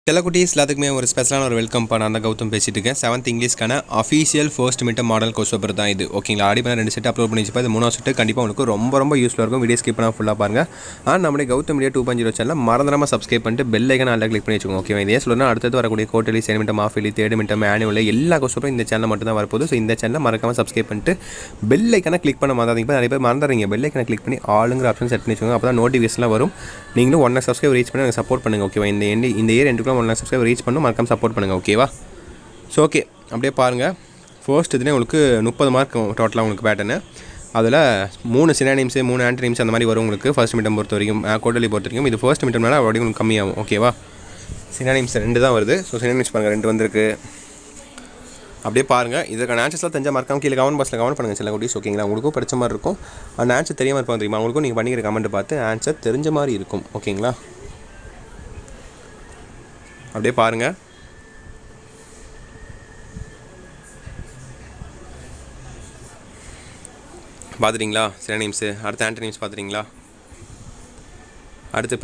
செல்லக்குட்டீஸ் எல்லாத்துக்குமே ஒரு ஸ்பெஷலான ஒரு வெல்கம் பண்ண அந்த கௌதம் பேசிட்டு இருக்கேன். 7th இங்கிலீஷ்க்கான official first mid model question paper தான் இது. ஓகேங்களா, ஆடி பண்ண 2 செட் அப்லோட் பண்ணி வச்சுப்பா. இது 3வது செட்டு கண்டிப்பாக உங்களுக்கு ரொம்ப யூஸ்ஃபுல்லாக இருக்கும். வீடியோ ஸ்கிப் பண்ணால் ஃபுல்லாக பாருங்கள். நம்முடைய கௌதம் மீடியா 2.0 சேனல் மறந்துடாமல் சப்ஸ்கிரைப் பண்ணிட்டு பெல் ஐக்கான நல்லா கிளிக் பண்ணி வச்சுக்கோங்க. ஓகே, இதே சொல்லணும் அடுத்தது வரக்கூடிய quarterly second midterm half yearly third midterm annual எல்லா கொஸ்டினும் இந்த சேனல் மட்டும் தான் வரப்போகுது. ஸோ இந்த சேனலை மறக்காமல் சப்ஸ்கிரைப் பண்ணிட்டு பெல் ஐக்கான கிளிக் பண்ண மாதிரி நிறைய பேர் மறந்துடுறீங்க. பெல் ஐக்கான கிளிக் பண்ணி ஆளுங்கிற ஆப்ஷன் செட் பண்ணி வச்சுக்கோங்க. அப்போ தான் நோட்டிஃபிகேஷன்லாம் வரும். நீங்களும் 1 lakh சப்ஸ்கிரைப் ரீச் பண்ணி எனக்கு சப்போர்ட் பண்ணுங்கள். ஓகேவா, இந்த இயர் எண்டுக்குள்ள 1 lakh சப்ஸ்கிரைப் ரீச் பண்ணணும். மறக்காம சப்போர்ட் பண்ணுங்கள். ஓகேவா, ஸோ ஓகே அப்படியே பாருங்கள். ஃபர்ஸ்ட் இதுலேயே உங்களுக்கு 30 மார்க் டோட்டலாக உங்களுக்கு பேட்டர்னு. அதில் 3 சினானிம்ஸு 3 ஆன்டனிம்ஸ் அந்த மாதிரி வரும் உங்களுக்கு ஃபர்ஸ்ட் மிட்டம் பொறுத்த வரைக்கும். கோட்டலி பொறுத்த வரைக்கும் இது ஃபர்ஸ்ட் மிட்டம்னால அப்படியே உங்களுக்கு கம்மியாகும். ஓகேவா, சினானிம்ஸ் 2 தான் வருது. ஸோ சினானிம்ஸ் பாருங்கள் 2 வந்திருக்கு. அப்படியே பாருங்கள். இதுக்கான ஆன்சர்ஸ்லாம் தெரிஞ்ச மறக்காம கீழே கமெண்ட் பாக்ஸில் கமெண்ட் பண்ணுங்கள். சில குட்டீஸ் ஓகேங்களா, உங்களுக்கும் படித்த மாதிரி இருக்கும். அந்த ஆன்சர் தெரியாமல் இருப்பாங்க தெரியுமா, உங்களுக்கும் நீங்கள் பண்ணிக்கிற கமெண்ட் பார்த்து ஆன்சர் தெரிஞ்ச மாதிரி இருக்கும். ஓகேங்களா, அப்படியே பாருங்கள். பார்த்துட்டிங்களா சினானிம்ஸு? அடுத்த ஆன்டனிம்ஸ் பார்த்துட்டிங்களா? அடுத்து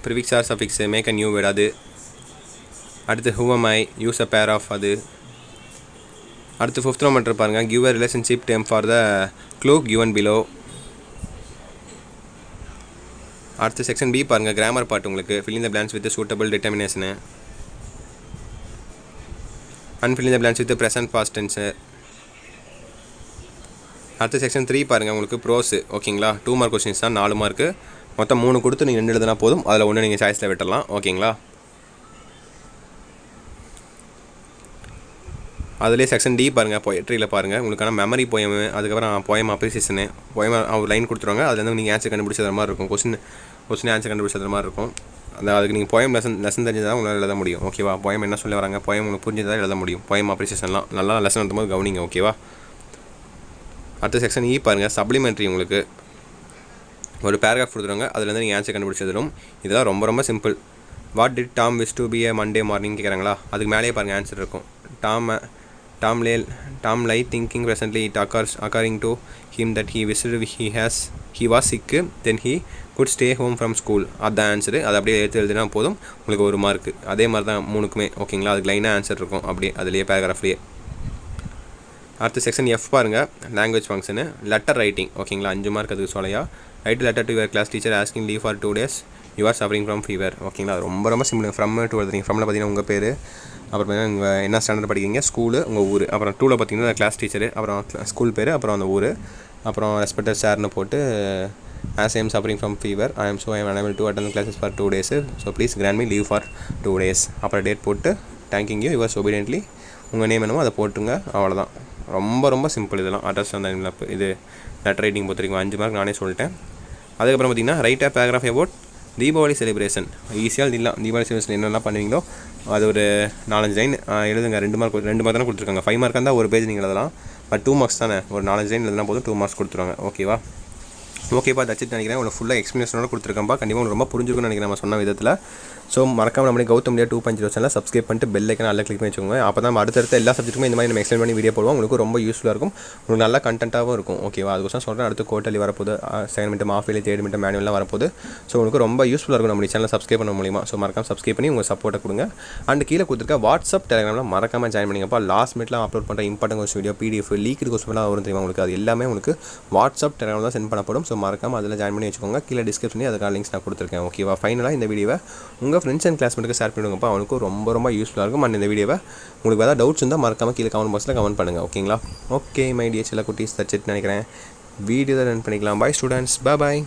prefix or suffix make a new word அது. அடுத்து who am I use a pair of அது. அடுத்து 5th ரோமன் பாருங்கள், give a relationship term for the clue given below. அடுத்து செக்ஷன் பி பாருங்கள், கிராமர் பார்ட் உங்களுக்கு fill in the blanks with suitable determiners. And fill in the blanks with present past tense. அடுத்து section 3 பாருங்கள் உங்களுக்கு prose. ஓகேங்களா, 2 mark questions தான், 4 mark மொத்தம் 3 கொடுத்து நீங்கள் 2 எழுதுனா போதும். அதில் ஒன்று நீங்கள் சாய்ஸில் விட்டுடலாம். ஓகேங்களா, அதிலே செக்ஷன் டி பாருங்கள், பொயட்ரியில் பாருங்கள் உங்களுக்கான மெமரி போயம், அதுக்கப்புறம் போயம் அப்ரிசியேஷனு. போயம் ஒரு லைன் கொடுத்துருவாங்க, அதுலேருந்து நீங்கள் ஆன்சர் கண்டுபிடிச்சது மாதிரி இருக்கும். கொஸ்டின் ஆன்சர் கண்டுபிடிச்சது மாதிரி இருக்கும். அதுக்கு நீங்கள் போயம் லெசன் தெரிஞ்சதான் உங்களால் எழுத முடியும். ஓகேவா, போயம் என்ன சொல்ல வராங்க, போயம் உங்களுக்கு புரிஞ்சதாக எழுத முடியும். போயம் அப்ரிசியேஷன்லாம் நல்லா லெசன் எடுத்தும்போது கவனிங்க. ஓகேவா, அடுத்த செக்ஷன் இ பாருங்கள், சப்ளிமெண்ட்ரி. உங்களுக்கு ஒரு பேராகிராஃப் கொடுத்துருவாங்க, அதுலேருந்து நீங்கள் ஆன்சர் கண்டுபிடிச்சதும். இதெல்லாம் ரொம்ப simple. What did Tom wish to be a Monday morning கேட்குறாங்களா, அதுக்கு மேலேயே பாருங்கள் ஆன்சர் இருக்கும். Tom lay thinking presently it according to him that he wished he was sick then he could stay home from school. அதுதான் answer. அது அப்படியே எழுதுனா போதும், உங்களுக்கு 1 மார்க்கு. அதே மாதிரி தான் 3க்குமே. ஓகேங்களா, அதுக்கு லைனாக ஆன்சர் இருக்கும் அப்படியே அதுலேயே பேராகிராஃப்லேயே. அடுத்த செக்ஷன் எஃப் பாருங்கள், லாங்குவேஜ் ஃபங்க்ஷனு. Letter writing. ஓகேங்களா, 5 மார்க் அதுக்கு சொல்லையா. Write letter to your class teacher asking leave for 2 days you are suffering from fever. ஓகேங்களா, ரொம்ப சிம்பிள். ஃப்ரம் டு எழுதுறீங்க. ஃப்ரம்மில் பார்த்தீங்கன்னா உங்கள் பேர், அப்புறம் பார்த்தீங்கன்னா உங்கள் என்ன ஸ்டாண்டர்ட் படிக்கிறீங்க, ஸ்கூலு, உங்கள் ஊர். அப்புறம் 2ல் பார்த்தீங்கன்னா கிளாஸ் டீச்சரு, அப்புறம் ஸ்கூல் பேர், அப்புறம் அந்த ஊர், அப்புறம் ரெஸ்பெக்டட் சார்னு போட்டு as I am suffering from fever I am unable to attend classes for 2 days so please grant me leave for 2 days. அப்புறம் டேட் போட்டு தேங்கிங் யூ யுவர்ஸ் ஒபீடியன்ட்லி உங்கள் நேம் என்னமோ அதை போட்டுங்க. அவ்வளோதான். ரொம்ப சிம்பிள். இதெல்லாம் அட்ரஸ் அந்த இது லெட்டர் ரைட்டிங் பொறுத்த வரைக்கும் 5 மார்க் நானே சொல்லிட்டேன். அதுக்கப்புறம் பார்த்தீங்கன்னா right a paragraph about Deepavali celebration. ஈஸியாக இல்லை, தீபாவளி செலிப்ரேஷன் என்னெல்லாம் பண்ணுவீங்களோ அது ஒரு 4-5 லைன் எழுதுங்க. 2 மார்க் தானே கொடுத்துருக்காங்க. 5 மார்க் இருந்தால் 1 பேஜ் நீங்கள் எழுதலாம். பட் 2 மார்க்ஸ் தானே, ஒரு 4-5 லைன் எழுதுனா போதும், 2 மார்க்ஸ் கொடுத்துருவாங்க. ஓகேவா, ஓகேப்பா தச்சுட்டு நினைக்கிறேன். உங்களுக்கு ஃபுல்லாக எக்ஸ்ப்ளனேஷனோட கொடுத்துருக்கேன்ப்பா. கண்டிப்பாக உங்களுக்கு ரொம்ப புரிஞ்சுக்கணும்னு நினைக்கிறேன் நம்ம சொன்ன விதத்தில். ஸோ மறக்காம நம்மளே கௌதம் மீடியா 2.0 சேனல் சப்ஸ்கிரைப் பண்ணிட்டு பெல் ஐக்கான நல்லா கிளிக் பண்ணி வச்சுக்கோங்க. அப்போ தான் அடுத்தடுத்த எல்லா சப்ஜெக்ட்டுமே இந்த மாதிரி நம்ம எக்ஸ்பிளைன் பண்ணி வீடியோ போடுவோம். உங்களுக்கு ரொம்ப யூஸ்ஃபுல்லாக இருக்கும், உங்களுக்கு நல்ல கண்டென்ட்டாகவும் இருக்கும். ஓகேவா, அதுக்கோசம் சொல்கிறேன். அடுத்து கோட்டலி வரப்போது, second midterm half yearly third midterm மேனுவல்லாம் வரப்போது. ஸோ உங்களுக்கு ரொம்ப யூஸ்ஃபுல்லாக இருக்கும் நம்ம சேனல் சப்ஸ்கிரைப் பண்ண மூலியமாக. ஸோ மறக்காம சப்ஸ்கிரைப் பண்ணி உங்கள் சப்போர்ட்டை கொடுங்க. அண்ட் கீழே கொடுத்துருக்க வாட்ஸ்அப் டெலிகிராமில் மறக்காம ஜாயின் பண்ணிங்கப்பா. லாஸ்ட் மினிட்லாம் அப்லோட் பண்ணுற important question video PDF leaked கொஸ்டின்லாம் வரும் தெரியுமா உங்களுக்கு, அது எல்லாமே உங்களுக்கு வாட்ஸ்அப் டெலிகிராமில் தான் சென்ட் பண்ணப்படும். ஸோ மறக்காம அதில் ஜாயின் பண்ணி வச்சுக்கோங்க. கீழே டிஸ்கிரிப்ஷனில் அதுக்கான லிங்க்ஸ் நான் கொடுத்துருக்கேன். ஓகேவா, ஃபைனலாக இந்த வீடியோவை உங்கள் ஃப்ரெண்ட்ஸ் அண்ட் கிளாஸ்மேட்டுக்கு ஷேர் பண்ணிவிடுங்கப்பா. அவனுக்கு ரொம்ப யூஸ்ஃபுல்லாக இருக்கும். அண்ட் இந்த வீடியோவை உங்களுக்கு ஏதாவது டவுட்ஸ் இருந்தால் மறக்காம கீழே கமெண்ட் பாக்ஸில் கமெண்ட் பண்ணுங்கள். ஓகேங்களா, ஓகே மை டியர் சில குட்டீஸ் தச்சுட்டு நினைக்கிறேன். வீடியோ தான் ரன் பண்ணிக்கலாம். பாய் ஸ்டூடெண்ட்ஸ், பாய்.